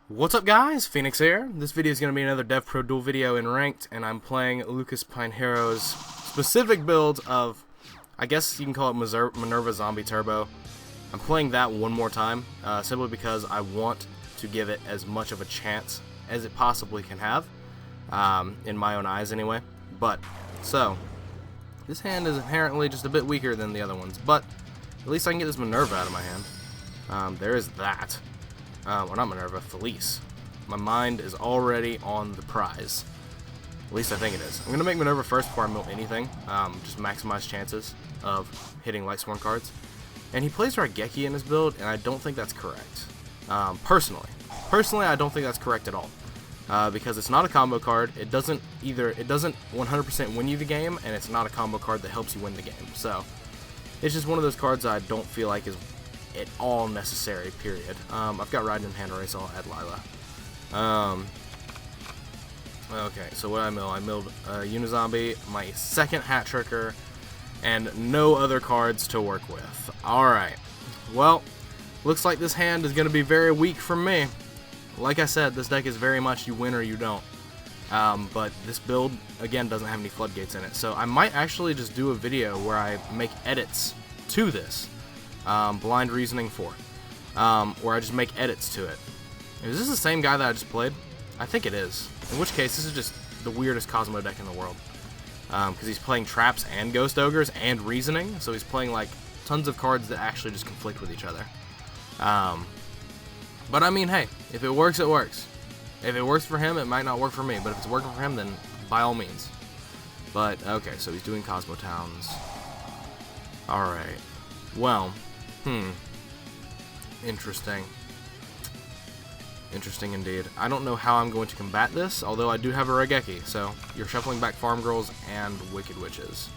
What's up guys, Phoenix here. This video is going to be another DevPro duel video in Ranked, and I'm playing Lucas Pinehero's specific build of, I guess you can call it Minerva Zombie Turbo. I'm playing that one more time, simply because I want to give it as much of a chance as it possibly can have, in my own eyes anyway. But, so, this hand is inherently just a bit weaker than the other ones, but at least I can get this Minerva out of my hand. There is that. Well, not Minerva, Felice. My mind is already on the prize. At least I think it is. I'm going to make Minerva first before I mill anything. Just maximize chances of hitting Lightsworn cards. And he plays Raigeki in his build, and I don't think that's correct. Personally, I don't think that's correct at all. Because it's not a combo card. It doesn't 100% win you the game, and it's not a combo card that helps you win the game. So, it's just one of those cards I don't feel like is at all necessary, period. I've got Ride in hand race, I'll add Lila. Okay, so what did I mill? I milled Unizombie, my second Hat Tricker, and no other cards to work with. Alright, well, looks like this hand is going to be very weak for me. Like I said, this deck is very much you win or you don't. But this build, again, doesn't have any floodgates in it. So I might actually just do a video where I make edits to this. Blind Reasoning 4, where I just make edits to it. Is this the same guy that I just played? I think it is. In which case, this is just the weirdest Kozmo deck in the world. Because he's playing Traps and Ghost Ogres and Reasoning, so he's playing like tons of cards that actually just conflict with each other. But I mean, hey, if it works, it works. If it works for him, it might not work for me, but if it's working for him, then by all means. But, okay, so he's doing Kozmo Towns. Alright. Well, interesting. Interesting indeed. I don't know how I'm going to combat this, although I do have a Raigeki, so you're shuffling back Farm Girls and Wicked Witches.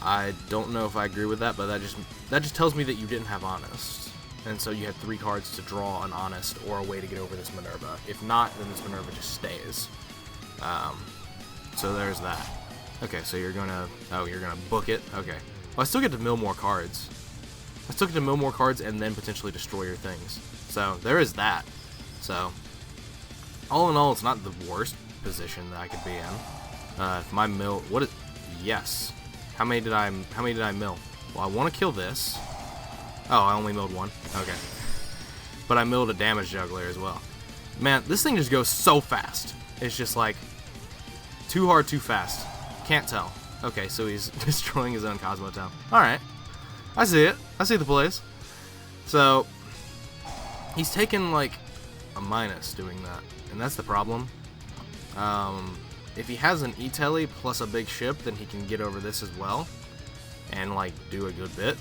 I don't know if I agree with that, but that just tells me that you didn't have Honest. And so you had 3 cards to draw an Honest or a way to get over this Minerva. If not, then this Minerva just stays. So there's that. Okay, so you're gonna book it? Okay. Well, I still get to mill more cards. I still get to mill more cards and then potentially destroy your things. So, there is that. So, all in all, it's not the worst position that I could be in. If my mill... Yes. How many did I mill? Well, I want to kill this. Oh, I only milled 1. Okay. But I milled a damage juggler as well. Man, this thing just goes so fast. It's just like... too hard, too fast. Can't tell. Okay, so he's destroying his own Kozmo Town. Alright. I see it. I see the plays. So, he's taken, like, a minus doing that. And that's the problem. If he has an E-Telly plus a big ship, then he can get over this as well. And, like, do a good bit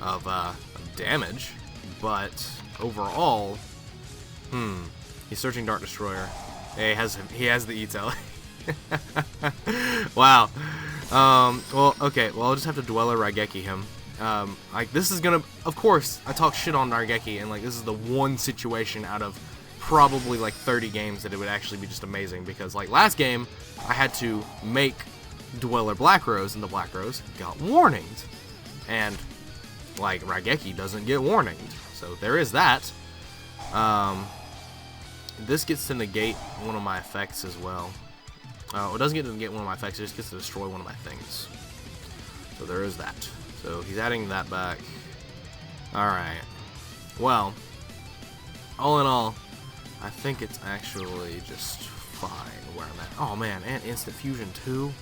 of damage. But, overall, he's searching Dark Destroyer. Yeah, he has the E-Telly. Wow. Well, okay. Well, I'll just have to Duel or Raigeki him. Like, this is gonna... Of course, I talk shit on Raigeki, and, like, this is the one situation out of probably, like, 30 games that it would actually be just amazing. Because, like, last game, I had to make Duel or Black Rose, and the Black Rose got warninged. And, like, Raigeki doesn't get warninged. So, there is that. This gets to negate one of my effects as well. It doesn't get to negate one of my effects, it just gets to destroy one of my things. So there is that. So he's adding that back. Alright. Well, all in all, I think it's actually just fine where I'm at. Oh man, and Instant Fusion too?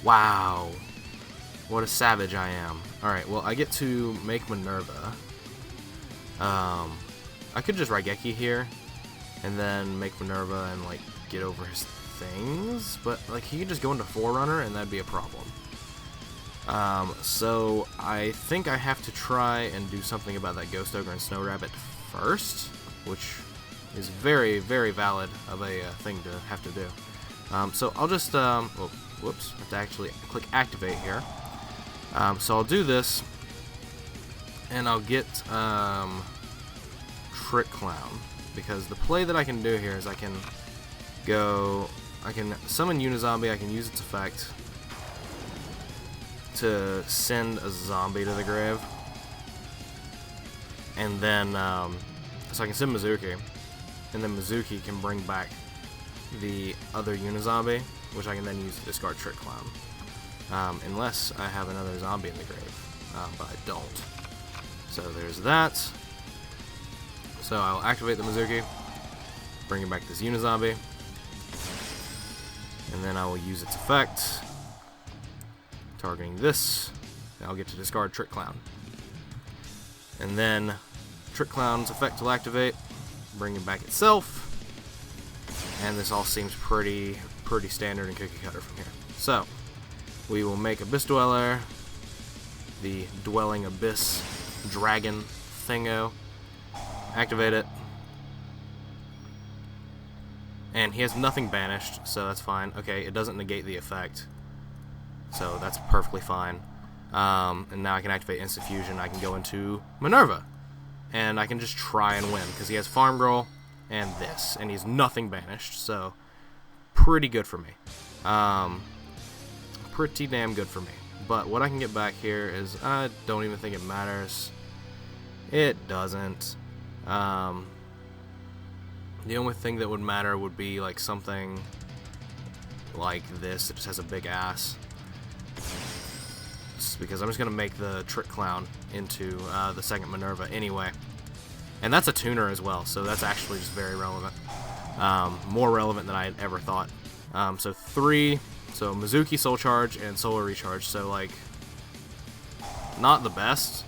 Wow. What a savage I am. Alright, well I get to make Minerva. I could just Raigeki here, and then make Minerva and like get over his things, but like he could just go into Forerunner and that'd be a problem. So I think I have to try and do something about that Ghost Ogre and Snow Rabbit first, which is very, very valid of a thing to have to do. So I'll just, whoops, I have to actually click Activate here. So I'll do this, and I'll get Trick Clown, because the play that I can do here is I can summon Unizombie, I can use its effect to send a zombie to the grave. And then, so I can send Mizuki. and then Mizuki can bring back the other Unizombie, which I can then use to discard Trick Clown. Unless I have another zombie in the grave, but I don't. So there's that. So I'll activate the Mizuki, bringing back this Unizombie, and then I will use its effect, targeting this. I'll get to discard Trick Clown. And then Trick Clown's effect will activate, bringing back itself. And this all seems pretty standard and cookie cutter from here. So we will make Abyss Dweller, the Dwelling Abyss Dragon thingo, activate it, and he has nothing banished, so that's fine. Okay, it doesn't negate the effect, so that's perfectly fine. And now I can activate Instant Fusion. I can go into Minerva, and I can just try and win, because he has Farm Girl and this, and he's nothing banished, so pretty good for me. Pretty damn good for me. But what I can get back here is, I don't even think it matters. It doesn't. The only thing that would matter would be like something like this. It just has a big ass. Because I'm just going to make the Trick Clown into the second Minerva anyway. And that's a tuner as well, so that's actually just very relevant. More relevant than I had ever thought. So 3, so Mizuki Soul Charge and Solar Recharge, so like, not the best,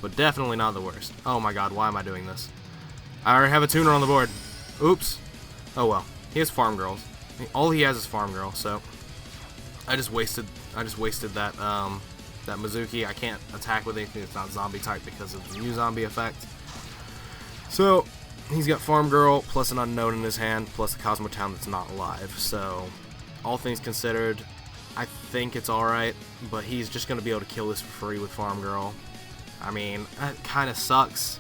but definitely not the worst. Oh my god, why am I doing this? I already have a tuner on the board. Oops. Oh well. He has Farm Girls. All he has is Farm Girl, so I just wasted that that Mizuki. I can't attack with anything that's not zombie type because of the new zombie effect. So he's got Farm Girl plus an unknown in his hand plus a Kozmo Town that's not alive. So all things considered, I think it's alright, but he's just going to be able to kill this for free with Farm Girl. I mean, that kind of sucks,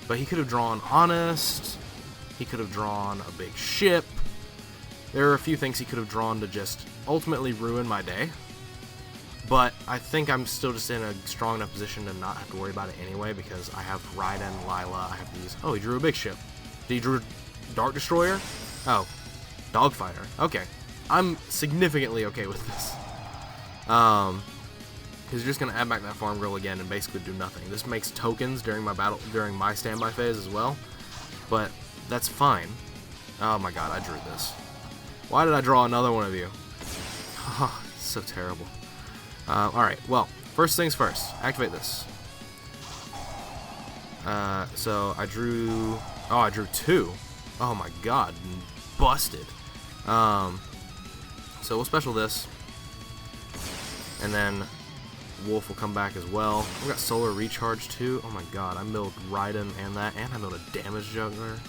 but he could have drawn Honest, he could have drawn a big ship. There are a few things he could have drawn to just ultimately ruin my day, but I think I'm still just in a strong enough position to not have to worry about it anyway, because I have Raiden, Lila, I have these. Oh, he drew a big ship. He drew Dark Destroyer? Oh, Dogfighter. Okay. I'm significantly okay with this. Because you're just going to add back that Farm Girl again and basically do nothing. This makes tokens during my standby phase as well, but that's fine. Oh my god, I drew this. Why did I draw another one of you? Oh, it's so terrible. Alright, well, first things first. Activate this. So I drew... Oh, I drew 2. Oh my god, busted. So we'll special this. And then Wolf will come back as well. I've got Solar Recharge too. Oh my god, I milled Raiden and that, and I milled a Damage Juggler.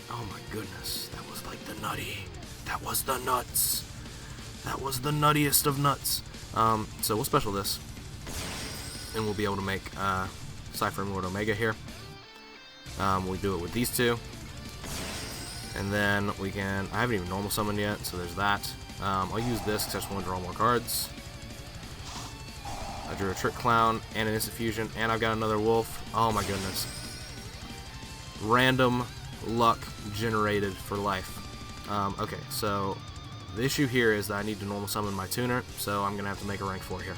Oh my goodness, that was like the nutty. That was the nuts. That was the nuttiest of nuts. So we'll special this, and we'll be able to make Cypher and Lord Omega here. We'll do it with these two, and then we can. I haven't even normal summoned yet, so there's that. I'll use this because I just want to draw more cards. I drew a Trick Clown and an Instant Fusion, and I've got another Wolf. Oh my goodness! Random luck generated for life. Okay, so the issue here is that I need to normal summon my tuner, so I'm going to have to make a rank 4 here.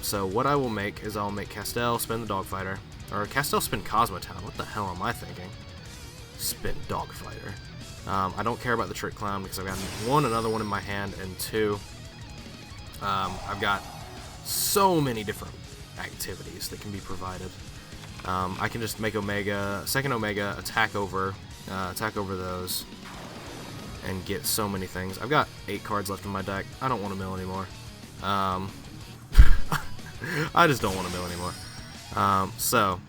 So what I will make is I'll make Castel spin the Dogfighter, or Castel spin Kozmo Town. What the hell am I thinking? Spin Dogfighter. I don't care about the Trick Clown because I've got 1, another one in my hand, and 2, I've got so many different activities that can be provided. I can just make Omega, second Omega, attack over those, and get so many things. I've got 8 cards left in my deck. I don't want to mill anymore. I just don't want to mill anymore. So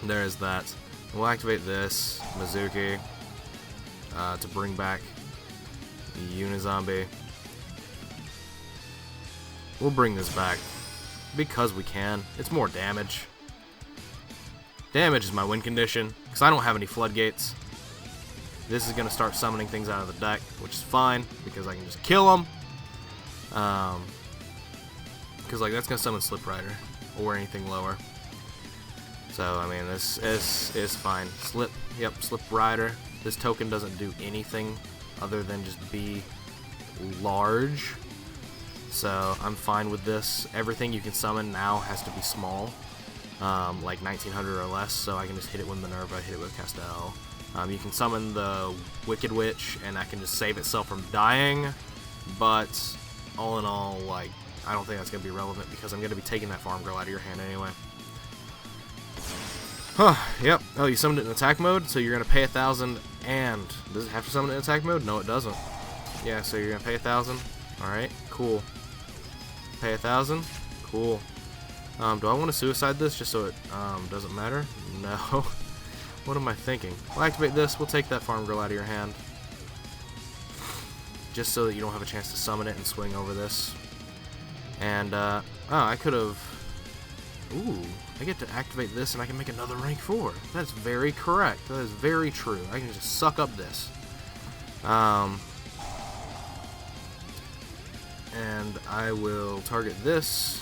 there is that. We'll activate this Mizuki to bring back the Unizombie. We'll bring this back because we can. It's more damage. Damage is my win condition because I don't have any floodgates. This is going to start summoning things out of the deck, which is fine because I can just kill them. Because like that's going to summon Slip Rider or anything lower. So, I mean, this is fine. Slip, yep, Slip Rider. This token doesn't do anything other than just be large. So, I'm fine with this. Everything you can summon now has to be small, like 1900 or less, so I can just hit it with Minerva, hit it with Castel. You can summon the Wicked Witch, and that can just save itself from dying, but all in all, like, I don't think that's going to be relevant because I'm going to be taking that Farm Girl out of your hand anyway. Huh, yep. Oh, you summoned it in attack mode, so you're going to pay 1,000, and does it have to summon it in attack mode? No, it doesn't. Yeah, so you're going to pay 1,000. Alright, cool. Pay 1,000? Cool. Do I want to suicide this just so it doesn't matter? No. What am I thinking? We'll activate this, we'll take that Farm Girl out of your hand. Just so that you don't have a chance to summon it and swing over this. And, oh, I could have... Ooh, I get to activate this and I can make another rank 4. That's very correct. That is very true. I can just suck up this. And I will target this.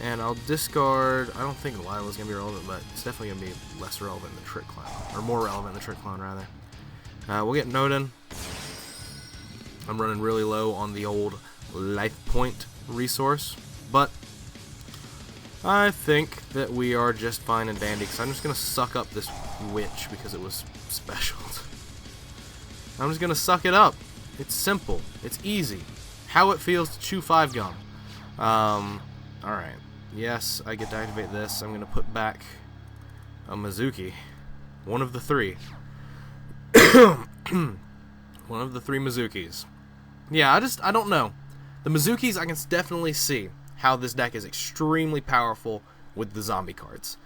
And I'll discard... I don't think Lila's going to be relevant, but it's definitely going to be less relevant than Trick Clown. Or more relevant than Trick Clown, rather. We'll get Nodin. I'm running really low on the old life point resource, but I think that we are just fine and dandy, because I'm just going to suck up this witch because it was special. I'm just going to suck it up. It's simple. It's easy. How it feels to chew 5 gum. Alright. Yes, I get to activate this. I'm going to put back a Mizuki. One of the 3. One of the 3 Mizukis. Yeah, I don't know. The Mizukis, I can definitely see how this deck is extremely powerful with the zombie cards.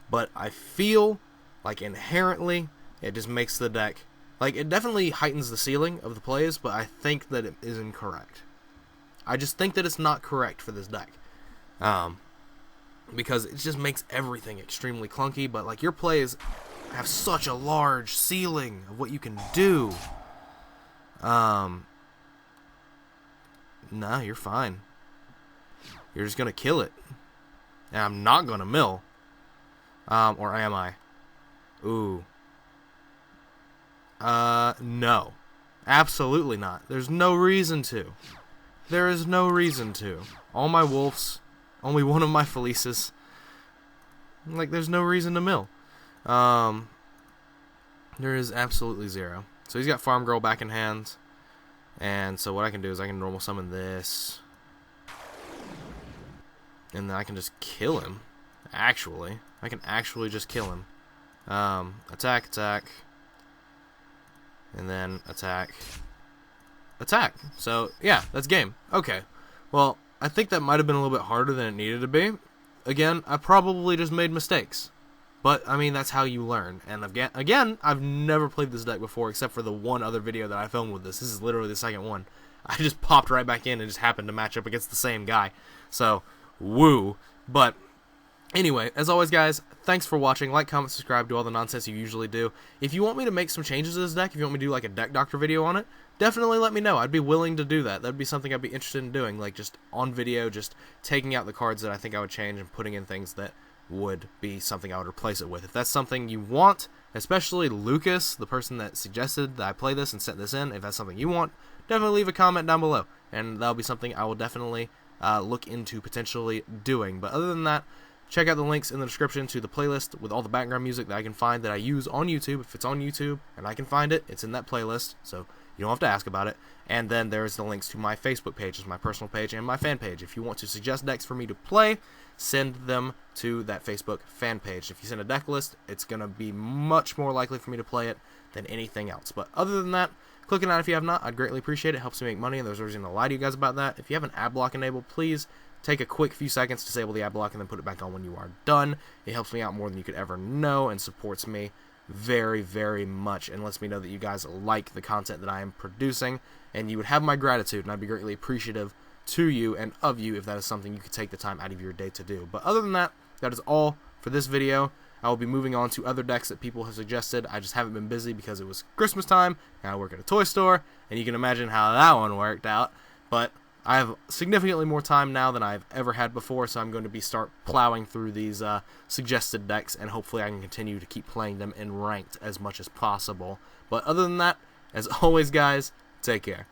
But I feel like inherently, it just makes the deck... Like, it definitely heightens the ceiling of the plays, but I think that it is incorrect. I just think that it's not correct for this deck. Because it just makes everything extremely clunky, but, like, your plays have such a large ceiling of what you can do. Nah, you're fine. You're just gonna kill it. And I'm not gonna mill. Or am I? Ooh. No. Absolutely not. There's no reason to. There is no reason to. All my wolves, only one of my Felices. Like, there's no reason to mill. There is absolutely zero. So he's got Farm Girl back in hand. And so what I can do is I can normal summon this. And then I can just kill him. Actually. I can actually just kill him. Attack, attack. And then attack. Attack. So, yeah, that's game. Okay. Well, I think that might have been a little bit harder than it needed to be. Again, I probably just made mistakes. But, I mean, that's how you learn. And again, I've never played this deck before except for the one other video that I filmed with this. This is literally the second one. I just popped right back in and just happened to match up against the same guy. So, woo. But, anyway, as always, guys, thanks for watching. Like, comment, subscribe, do all the nonsense you usually do. If you want me to make some changes to this deck, if you want me to do, like, a deck doctor video on it, definitely let me know. I'd be willing to do that. That'd be something I'd be interested in doing. Like, just on video, just taking out the cards that I think I would change and putting in things that would be something I would replace it with. If that's something you want, especially Lucas, the person that suggested that I play this and set this in, if that's something you want, definitely leave a comment down below, and that'll be something I will definitely look into potentially doing. But other than that, check out the links in the description to the playlist with all the background music that I can find that I use on YouTube. If it's on YouTube and I can find it, it's in that playlist, so you don't have to ask about it. And then there's the links to my Facebook page, my personal page, and my fan page. If you want to suggest decks for me to play, send them to that Facebook fan page. If you send a deck list, it's going to be much more likely for me to play it than anything else. But other than that, click it on if you have not. I'd greatly appreciate it. It helps me make money, and there's no reason to lie to you guys about that. If you have an ad block enabled, please take a quick few seconds to disable the ad block and then put it back on when you are done. It helps me out more than you could ever know and supports me very, very much and lets me know that you guys like the content that I am producing, and you would have my gratitude, and I'd be greatly appreciative to you and of you if that is something you could take the time out of your day to do. But other than that, that is all for this video. I will be moving on to other decks that people have suggested. I just haven't been busy because it was Christmas time, and I work at a toy store, and you can imagine how that one worked out. But I have significantly more time now than I've ever had before, so I'm going to start plowing through these suggested decks, and hopefully I can continue to keep playing them in ranked as much as possible. But other than that, as always, guys, take care.